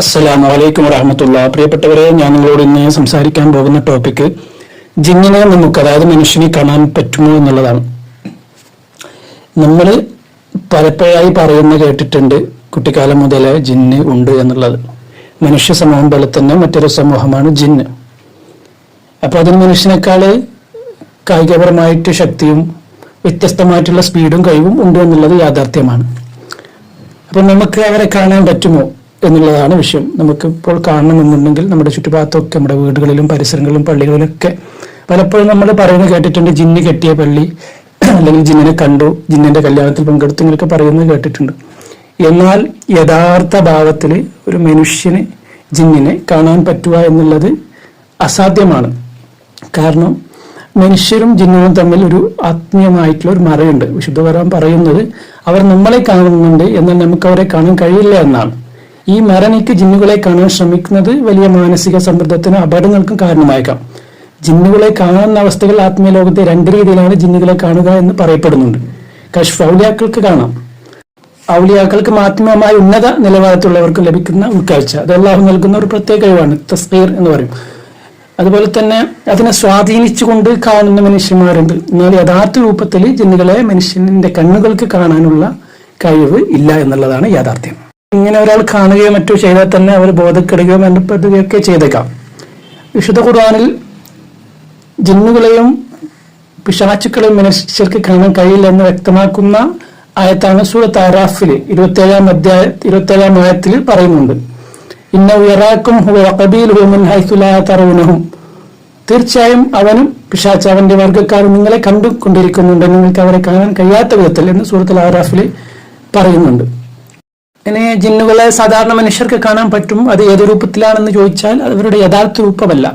അസ്സലാമു അലൈക്കും വറഹ്മത്തുള്ളാഹി. പ്രിയപ്പെട്ടവരെ, ഞാൻ നിങ്ങളോട് ഇന്ന് സംസാരിക്കാൻ പോകുന്ന ടോപ്പിക് ജിന്നിനെ നമുക്ക്, അതായത് മനുഷ്യനെ കാണാൻ പറ്റുമോ എന്നുള്ളതാണ്. നമ്മൾ പലപ്പോഴായി പറയുന്ന കേട്ടിട്ടുണ്ട് കുട്ടിക്കാലം മുതലേ ജിന്ന് ഉണ്ട് എന്നുള്ളത്. മനുഷ്യ സമൂഹം പോലെ തന്നെ മറ്റൊരു സമൂഹമാണ് ജിന്ന്. അപ്പൊ അതിന് മനുഷ്യനേക്കാൾ കായികപരമായിട്ട് ശക്തിയും വ്യത്യസ്തമായിട്ടുള്ള സ്പീഡും കഴിവും ഉണ്ട് എന്നുള്ളത് യാഥാർത്ഥ്യമാണ്. അപ്പൊ നമുക്ക് അവരെ കാണാൻ പറ്റുമോ എന്നുള്ളതാണ് വിഷയം. നമുക്ക് ഇപ്പോൾ കാണണമെന്നുണ്ടെങ്കിൽ നമ്മുടെ ചുറ്റുഭാഗത്തൊക്കെ, നമ്മുടെ വീടുകളിലും പരിസരങ്ങളിലും പള്ളികളിലൊക്കെ പലപ്പോഴും നമ്മൾ പറയുന്നത് കേട്ടിട്ടുണ്ട്, ജിന്ന് കെട്ടിയ പള്ളി, അല്ലെങ്കിൽ ജിന്നിനെ കണ്ടു, ജിന്നിന്റെ കല്യാണത്തിൽ പങ്കെടുത്തു, ഇങ്ങനെയൊക്കെ പറയുന്നത് കേട്ടിട്ടുണ്ട്. എന്നാൽ യഥാർത്ഥ ഭാവത്തിൽ ഒരു മനുഷ്യന് ജിന്നിനെ കാണാൻ പറ്റുക എന്നുള്ളത് അസാധ്യമാണ്. കാരണം മനുഷ്യരും ജിന്നുകളും തമ്മിൽ ഒരു ആത്മീയമായിട്ടുള്ള ഒരു മറയുണ്ട്. വിശുദ്ധ ഖുർആൻ പറയുന്നത് അവർ നമ്മളെ കാണുന്നുണ്ട്, എന്നാൽ നമുക്ക് അവരെ കാണാൻ കഴിയില്ല എന്നാണ്. ഈ മറനീക്ക് ജിന്നുകളെ കാണാൻ ശ്രമിക്കുന്നത് വലിയ മാനസിക സമ്മർദ്ദത്തിനും അപകടങ്ങൾക്കും കാരണമായേക്കാം. ജിന്നുകളെ കാണുന്ന അവസ്ഥകൾ ആത്മീയ ലോകത്തെ രണ്ട് രീതിയിലാണ് ജിന്നുകളെ കാണുക എന്ന് പറയപ്പെടുന്നുണ്ട്. കശ്ഫ് ഔലിയാക്കൾക്ക് കാണാം. ഔലിയാക്കൾക്ക് ആത്മീയമായ ഉന്നത നിലവാരത്തുള്ളവർക്ക് ലഭിക്കുന്ന ഉൾക്കാഴ്ച, അത് അല്ലാഹു നൽകുന്ന ഒരു പ്രത്യേക കഴിവാണ്, തസ്ബീർ എന്ന് പറയും. അതുപോലെ തന്നെ അതിനെ സ്വാധീനിച്ചുകൊണ്ട് കാണുന്ന മനുഷ്യന്മാരുണ്ട്. എന്നാൽ യഥാർത്ഥ രൂപത്തിൽ ജിന്നുകളെ മനുഷ്യന്റെ കണ്ണുകൾക്ക് കാണാനുള്ള കഴിവ് ഇല്ല എന്നുള്ളതാണ് യാഥാർത്ഥ്യം. ഇങ്ങനെ ഒരാൾ കാണുകയോ മറ്റോ ചെയ്താൽ തന്നെ അവർ ബോധപ്പെടുകയോ ബന്ധപ്പെടുകയൊക്കെ ചെയ്തേക്കാം. വിശുദ്ധ ഖുർആനിൽ ജിന്നുകളെയും പിശാചുക്കളെയും മനുഷ്യർക്ക് കാണാൻ കഴിയില്ല എന്ന് വ്യക്തമാക്കുന്ന ആയത്താണ് സൂറത്ത് അറാഫിൽ 27-ാം ആയത്തിൽ പറയുന്നുണ്ട്. ഇന്നഹു യറാക്കും ഹുവ വഖബീലുഹു മിൻ ഹൈസു ലാ തറൂനഹും, തീർച്ചയായും അവനും പിശാച് അവന്റെ വർഗ്ഗക്കാരും നിങ്ങളെ കണ്ടുകൊണ്ടിരിക്കുന്നുണ്ട്, നിങ്ങൾക്ക് അവരെ കാണാൻ കഴിയാത്ത വിധത്തിൽ എന്ന് സൂറത്തുൽ അറാഫിൽ പറയുന്നുണ്ട്. ഇനി ജിന്നുകളെ സാധാരണ മനുഷ്യർക്ക് കാണാൻ പറ്റും. അത് ഏത് രൂപത്തിലാണെന്ന് ചോദിച്ചാൽ അവരുടെ യഥാർത്ഥ രൂപമല്ല.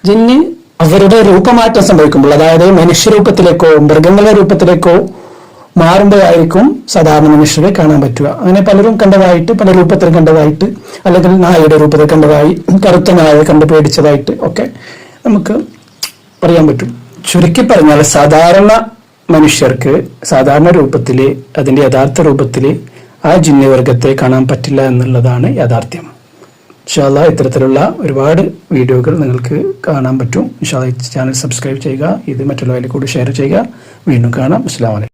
ജിന്ന് അവരുടെ രൂപമാറ്റം സംഭവിക്കുമ്പോൾ, അതായത് മനുഷ്യരൂപത്തിലേക്കോ മൃഗങ്ങളുടെ രൂപത്തിലേക്കോ മാറുമ്പോഴായിരിക്കും സാധാരണ മനുഷ്യരെ കാണാൻ പറ്റുക. അങ്ങനെ പലരും കണ്ടതായിട്ട്, പല രൂപത്തിൽ കണ്ടതായിട്ട്, അല്ലെങ്കിൽ നായയുടെ രൂപത്തിൽ കണ്ടതായി, കറുത്ത നായ കണ്ടു പേടിച്ചതായിട്ട് ഒക്കെ നമുക്ക് പറയാൻ പറ്റും. ചുരുക്കി പറഞ്ഞാൽ സാധാരണ മനുഷ്യർക്ക് സാധാരണ രൂപത്തില്, അതിന്റെ യഥാർത്ഥ രൂപത്തില് ആ ജിന്ന് വർഗത്തെ കാണാൻ പറ്റില്ല എന്നുള്ളതാണ് യാഥാർത്ഥ്യം. ഇൻഷാ അല്ലാഹ് ഇത്തരത്തിലുള്ള ഒരുപാട് വീഡിയോകൾ നിങ്ങൾക്ക് കാണാൻ പറ്റും. ഇൻഷാ അല്ലാഹ് ചാനൽ സബ്സ്ക്രൈബ് ചെയ്യുക, ഇത് മറ്റുള്ളവരിൽ കൂടി ഷെയർ ചെയ്യുക. വീണ്ടും കാണാം. അസ്സലാമു അലൈക്കും.